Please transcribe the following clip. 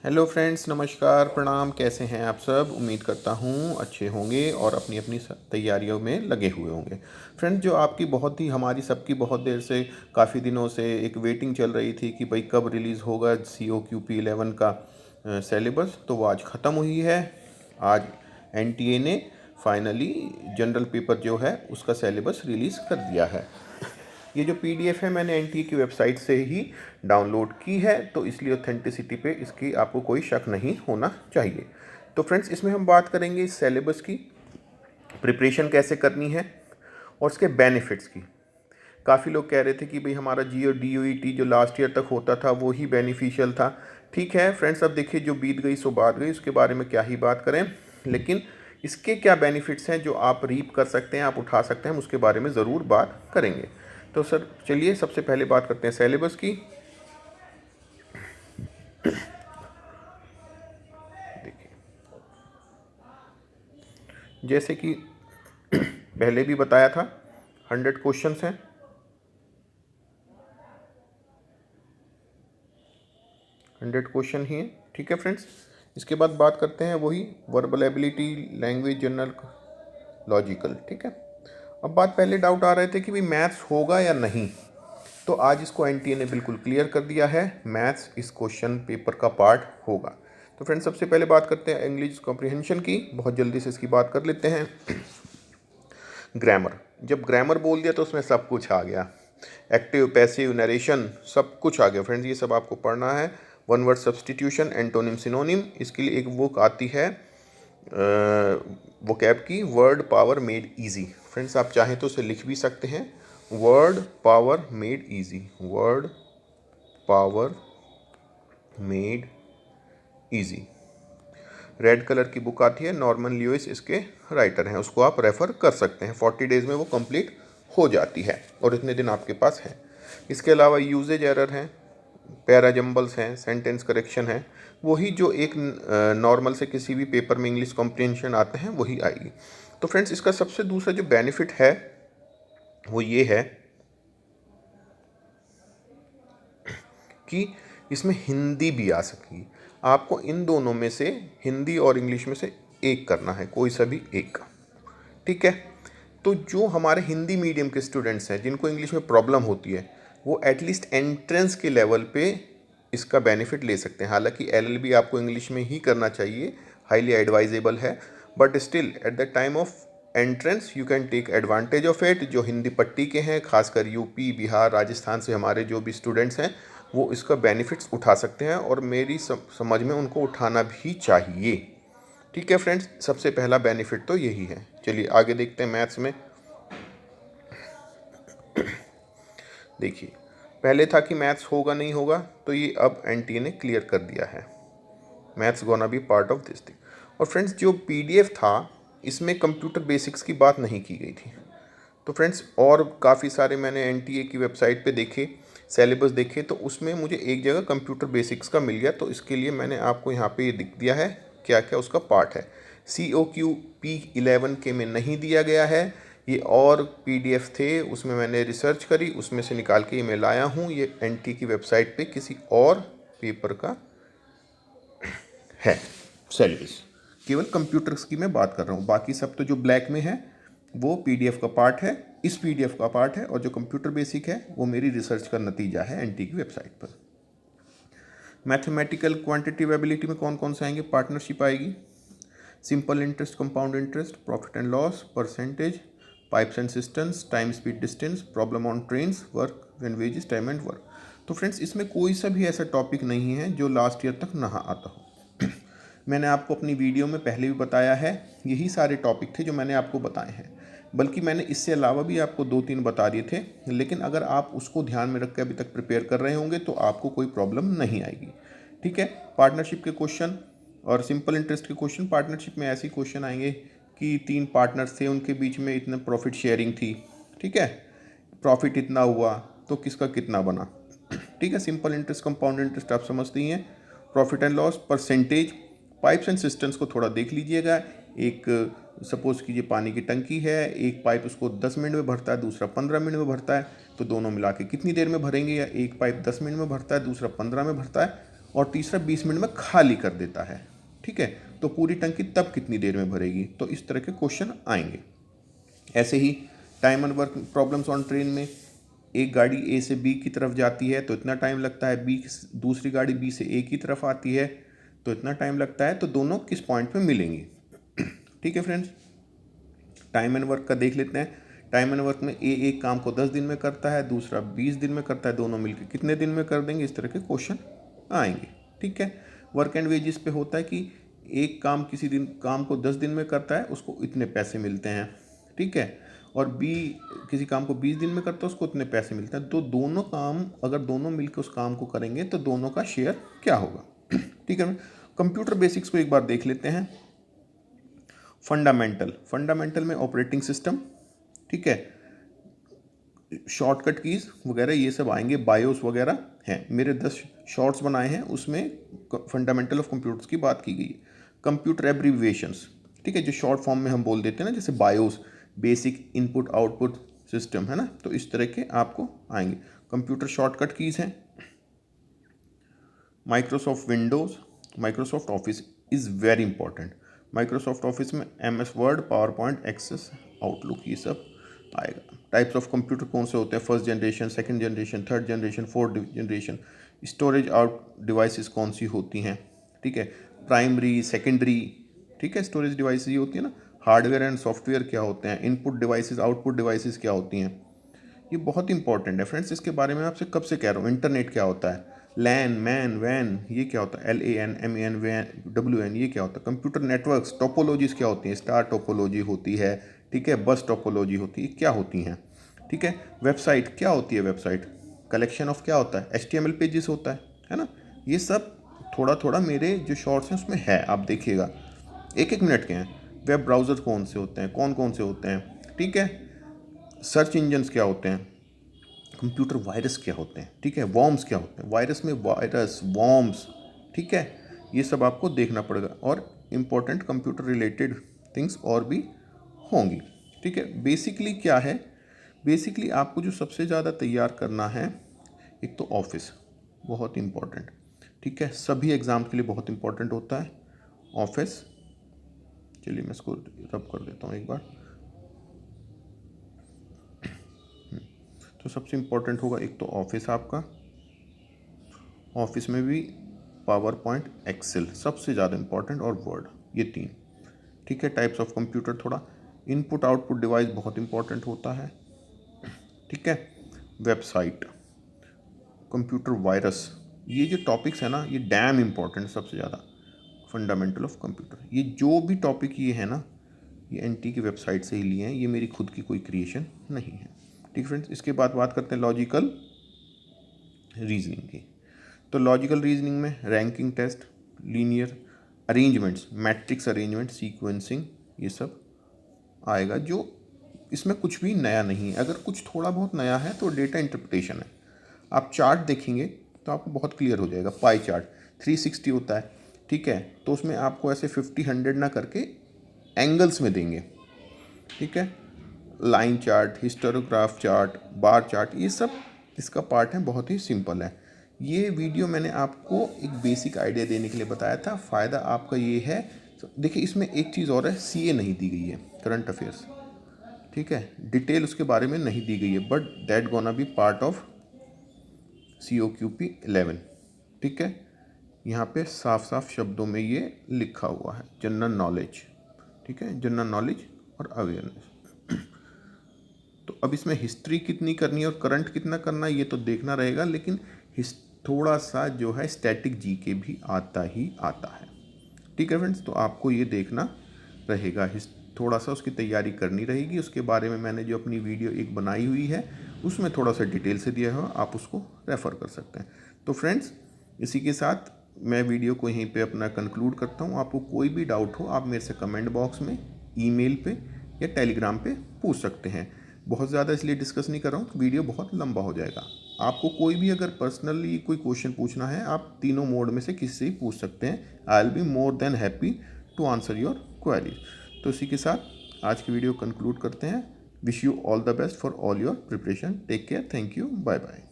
Hello friends, नमस्कार, प्रणाम। कैसे हैं आप सब? उम्मीद करता हूँ अच्छे होंगे और अपनी अपनी तैयारियों में लगे हुए होंगे। फ्रेंड्स, जो आपकी बहुत ही हमारी सबकी बहुत देर से काफ़ी दिनों से एक वेटिंग चल रही थी कि भाई कब रिलीज़ होगा COQP11 का सेलेबस, तो वो आज ख़त्म हुई है। आज NTA ने फाइनली जनरल पेपर जो है उसका सेलेबस रिलीज़ कर दिया है। ये जो PDF है मैंने NTA की वेबसाइट से ही डाउनलोड की है, तो इसलिए ऑथेंटिसिटी पे इसकी आपको कोई शक नहीं होना चाहिए। तो फ्रेंड्स, इसमें हम बात करेंगे इस सेलेबस की प्रिपरेशन कैसे करनी है और उसके बेनिफिट्स की। काफ़ी लोग कह रहे थे कि भाई हमारा GO DOET जो लास्ट ईयर तक होता था वो ही बेनिफिशियल था। ठीक है फ्रेंड्स, अब देखिए जो बीत गई सो बात गई, उसके बारे में क्या ही बात करें, लेकिन इसके क्या बेनिफिट्स हैं जो आप रीप कर सकते हैं, आप उठा सकते हैं, हम उसके बारे में ज़रूर बात करेंगे। तो सर चलिए सबसे पहले बात करते हैं सिलेबस की। देखिए, जैसे कि पहले भी बताया था 100 क्वेश्चंस हैं। 100 क्वेश्चन ही हैं, ठीक है फ्रेंड्स। इसके बाद बात करते हैं वही verbal ability, language, general, logical, ठीक है। अब बात, पहले डाउट आ रहे थे कि भाई मैथ्स होगा या नहीं, तो आज इसको NTA ने बिल्कुल क्लियर कर दिया है, मैथ्स इस क्वेश्चन पेपर का पार्ट होगा। तो फ्रेंड्स, सबसे पहले बात करते हैं इंग्लिश कॉम्प्रिहेंशन की, बहुत जल्दी से इसकी बात कर लेते हैं। ग्रामर, जब ग्रामर बोल दिया तो उसमें सब कुछ आ गया, एक्टिव, पैसिव, नरेशन, सब कुछ आ गया फ्रेंड्स। ये सब आपको पढ़ना है। One word substitution, antonym, synonym, इसके लिए एक बुक आती है वोकैब की, word power made easy. Friends, आप चाहें तो उसे लिख भी सकते हैं, word power made easy, word power made easy. Red colour की बुक आती है, नॉर्मन ल्यूइस इसके राइटर हैं, उसको आप रेफ़र कर सकते हैं। 40 डेज़ में वो कंप्लीट हो जाती है और इतने दिन आपके पास हैं। इसके अलावा यूजेज एरर हैं, पैराजम्बल्स हैं, सेंटेंस करेक्शन है, वही जो एक नॉर्मल से किसी भी पेपर में इंग्लिश कॉम्प्रिहेंशन आते हैं वही आएगी। तो फ्रेंड्स, इसका सबसे दूसरा जो बेनिफिट है वो ये है कि इसमें हिंदी भी आ सकेगी। आपको इन दोनों में से, हिंदी और इंग्लिश में से एक करना है, कोई सा भी एक, ठीक है। तो जो हमारे हिंदी मीडियम के स्टूडेंट्स हैं जिनको इंग्लिश में प्रॉब्लम होती है, वो एटलीस्ट एंट्रेंस के लेवल पे इसका बेनिफिट ले सकते हैं। हालांकि LLB आपको इंग्लिश में ही करना चाहिए, हाईली एडवाइजेबल है, but still at the time of entrance you can take advantage of it. जो हिंदी पट्टी के हैं, खासकर यूपी, बिहार, राजस्थान से हमारे जो भी स्टूडेंट्स हैं, वो इसका बेनिफिट्स उठा सकते हैं और मेरी समझ में उनको उठाना भी चाहिए, ठीक है फ्रेंड्स। सबसे पहला बेनिफिट तो यही है। चलिए आगे देखते हैं मैथ्स में। देखिए, पहले था कि मैथ्स होगा नहीं होगा, तो ये अब NTA ने क्लियर कर दिया है, maths gonna be part of this thing. और फ्रेंड्स, जो PDF था इसमें कंप्यूटर बेसिक्स की बात नहीं की गई थी। तो फ्रेंड्स, और काफ़ी सारे मैंने NTA की वेबसाइट पे देखे, सेलेबस देखे, तो उसमें मुझे एक जगह कंप्यूटर बेसिक्स का मिल गया, तो इसके लिए मैंने आपको यहाँ पे ये दिख दिया है क्या क्या उसका पार्ट है। COQP11 के में नहीं दिया गया है, ये और PDF थे, उसमें मैंने रिसर्च करी, उसमें से निकाल के ये मैं लाया हूँ। ये NTA की वेबसाइट पे किसी और पेपर का है सेलेबस, केवल कंप्यूटर्स की मैं बात कर रहा हूँ, बाकी सब तो जो ब्लैक में है वो PDF का पार्ट है, इस PDF का पार्ट है, और जो कंप्यूटर बेसिक है वो मेरी रिसर्च का नतीजा है NTA की वेबसाइट पर। मैथमेटिकल क्वांटिटिव एबिलिटी में कौन कौन से आएंगे? पार्टनरशिप आएगी, simple interest, compound interest, profit and loss, percentage, pipes and systems, time speed distance, problem on trains, work and wages, time and work. तो फ्रेंड्स, इसमें कोई सा भी ऐसा टॉपिक नहीं है जो लास्ट ईयर तक ना आता हो। मैंने आपको अपनी वीडियो में पहले भी बताया है, यही सारे टॉपिक थे जो मैंने आपको बताए हैं, बल्कि मैंने इससे अलावा भी आपको 2-3 बता दिए थे, लेकिन अगर आप उसको ध्यान में रख के अभी तक प्रिपेयर कर रहे होंगे तो आपको कोई प्रॉब्लम नहीं आएगी, ठीक है। पार्टनरशिप के क्वेश्चन और सिंपल इंटरेस्ट के क्वेश्चन, पार्टनरशिप में ऐसे क्वेश्चन आएंगे कि 3 पार्टनर्स थे, उनके बीच में इतना प्रॉफिट शेयरिंग थी, ठीक है, प्रॉफिट इतना हुआ तो किसका कितना बना, ठीक है। सिंपल इंटरेस्ट, कंपाउंड इंटरेस्ट आप समझते ही हैं, profit and loss, percentage, pipes and systems को थोड़ा देख लीजिएगा। एक सपोज कीजिए पानी की टंकी है, एक पाइप उसको 10 मिनट में भरता है, दूसरा 15 मिनट में भरता है, तो दोनों मिला के कितनी देर में भरेंगे, या एक पाइप 10 मिनट में भरता है, दूसरा 15 में भरता है, और तीसरा 20 मिनट में खाली कर देता है, ठीक है, तो पूरी टंकी तब कितनी देर में भरेगी। तो इस तरह के क्वेश्चन आएंगे। ऐसे ही time and work problems on train में, एक गाड़ी ए से बी की तरफ जाती है तो इतना टाइम लगता है, दूसरी गाड़ी बी से ए की तरफ आती है तो इतना टाइम लगता है, तो दोनों किस पॉइंट पे मिलेंगी। ठीक है फ्रेंड्स, टाइम एंड वर्क का देख लेते हैं। टाइम एंड वर्क में एक काम को 10 दिन में करता है, दूसरा 20 दिन में करता है, दोनों मिलकर कितने दिन में कर देंगे, इस तरह के क्वेश्चन आएंगे। ठीक है, वर्क एंड वेजेस पे होता है कि एक काम किसी दिन काम को 10 दिन में करता है, उसको इतने पैसे मिलते हैं, ठीक है, और बी किसी काम को 20 दिन में करता है, उसको इतने पैसे मिलते हैं। तो दोनों काम अगर दोनों मिलकर उस काम को करेंगे तो दोनों का शेयर क्या होगा। ठीक है, कंप्यूटर बेसिक्स को एक बार देख लेते हैं। फंडामेंटल में ऑपरेटिंग सिस्टम, ठीक है, शॉर्टकट कीज वगैरह ये सब आएंगे, बायोस वगैरह हैं। मेरे 10 शॉर्ट्स बनाए हैं, उसमें फंडामेंटल ऑफ कंप्यूटर्स की बात की गई है। कंप्यूटर एब्रीविएशंस, ठीक है, जो शॉर्ट फॉर्म में हम बोल देते हैं ना, जैसे BIOS, basic input output system, है ना, तो इस तरह के आपको आएंगे। कंप्यूटर शॉर्टकट कीज हैं। Microsoft Windows, Microsoft Office is very important. Microsoft Office में MS Word, PowerPoint, Access, Outlook, ये सब आएगा। टाइप्स ऑफ कंप्यूटर कौन से होते हैं, first generation, second generation, third generation, fourth generation. Storage out devices कौन सी होती हैं, ठीक है, प्राइमरी, सेकेंडरी, ठीक है, स्टोरेज डिवाइसेस ये होती है ना। हार्डवेयर एंड सॉफ्टवेयर क्या होते हैं, इनपुट डिवाइसेस, आउटपुट डिवाइसेस क्या होती हैं, ये बहुत इंपॉर्टेंट है फ्रेंड्स। इसके बारे में आपसे कब से कह रहा हूँ। इंटरनेट क्या होता है, लैन, मैन, वैन, ये क्या होता है, LAN, MAN, वैन, WN, ये क्या होता है। कंप्यूटर नेटवर्क्स, टोपोलॉजीज क्या होती हैं, स्टार टोपोलॉजी होती है, ठीक है, बस टोपोलॉजी होती है, क्या होती हैं, ठीक है। वेबसाइट क्या होती है, वेबसाइट कलेक्शन ऑफ क्या होता है, HTML पेजेस होता है ना। ये सब थोड़ा थोड़ा मेरे जो शॉर्ट्स हैं उसमें है, आप देखिएगा, एक एक मिनट के हैं। वेब ब्राउज़र कौन से होते हैं, कौन कौन से होते हैं, ठीक है। सर्च इंजन्स क्या होते हैं, कंप्यूटर वायरस क्या होते हैं, ठीक है, वॉर्म्स क्या होते हैं, वायरस में वायरस, वॉर्म्स, ठीक है, ये सब आपको देखना पड़ेगा। और इम्पोर्टेंट कंप्यूटर रिलेटेड थिंग्स और भी होंगी, ठीक है। बेसिकली क्या है, बेसिकली आपको जो सबसे ज़्यादा तैयार करना है, एक तो ऑफिस बहुत इंपॉर्टेंट, ठीक है, सभी एग्ज़ाम के लिए बहुत इंपॉर्टेंट होता है ऑफिस। चलिए मैं इसको रब कर देता हूँ एक बार। तो सबसे इम्पोर्टेंट होगा एक तो ऑफिस आपका, ऑफिस में भी पावर पॉइंट, एक्सेल सबसे ज़्यादा इम्पोर्टेंट, और वर्ड, ये 3, ठीक है। टाइप्स ऑफ कंप्यूटर, थोड़ा इनपुट आउटपुट डिवाइस बहुत इंपॉर्टेंट होता है, ठीक है। वेबसाइट, कंप्यूटर वायरस, ये जो टॉपिक्स है ना, ये डैम इम्पोर्टेंट सबसे ज़्यादा। फंडामेंटल ऑफ कंप्यूटर, ये जो भी टॉपिक ये है ना, ये NT की वेबसाइट से ही लिए हैं, ये मेरी खुद की कोई क्रिएशन नहीं है, ठीक फ्रेंड्स। इसके बाद बात करते हैं लॉजिकल रीजनिंग की। तो लॉजिकल रीजनिंग में ranking test, linear arrangements, matrix arrangement, sequencing, ये सब आएगा। जो इसमें कुछ भी नया नहीं है, अगर कुछ थोड़ा बहुत नया है तो डेटा इंटरप्रिटेशन है। आप चार्ट देखेंगे तो आपको बहुत क्लियर हो जाएगा। पाई चार्ट 360 होता है, ठीक है, तो उसमें आपको ऐसे 50 100 ना करके एंगल्स में देंगे, ठीक है। Line chart, histograph chart, bar chart, ये सब इसका पार्ट है, बहुत ही सिंपल है। ये वीडियो मैंने आपको एक बेसिक आइडिया देने के लिए बताया था। फ़ायदा आपका ये है, देखिए इसमें एक चीज़ और है, CA नहीं दी गई है, करंट अफेयर्स, ठीक है, डिटेल उसके बारे में नहीं दी गई है, but that gonna be part of COQP 11, ठीक है। यहाँ पे साफ साफ शब्दों में ये लिखा हुआ है, जनरल नॉलेज, ठीक है, जनरल नॉलेज और अवेयरनेस। तो अब इसमें हिस्ट्री कितनी करनी है और करंट कितना करना है ये तो देखना रहेगा, लेकिन थोड़ा सा जो है स्टैटिक GK भी आता ही आता है, ठीक है फ्रेंड्स। तो आपको ये देखना रहेगा, थोड़ा सा उसकी तैयारी करनी रहेगी। उसके बारे में मैंने जो अपनी वीडियो एक बनाई हुई है उसमें थोड़ा सा डिटेल से दिया हुआ, आप उसको रेफ़र कर सकते हैं। तो फ्रेंड्स, इसी के साथ मैं वीडियो को यहीं पे अपना कंक्लूड करता हूँ। आपको कोई भी डाउट हो आप मेरे से कमेंट बॉक्स में, ईमेल पे या टेलीग्राम पे पूछ सकते हैं। बहुत ज़्यादा इसलिए डिस्कस नहीं कर रहा हूँ, वीडियो बहुत लंबा हो जाएगा। आपको कोई भी अगर पर्सनली कोई क्वेश्चन पूछना है, आप तीनों मोड में से किसी से ही पूछ सकते हैं। I will be more than happy to answer your queries. तो इसी के साथ आज की वीडियो कंक्लूड करते हैं। Wish you all the best for all your preparation. Take care, thank you, bye bye.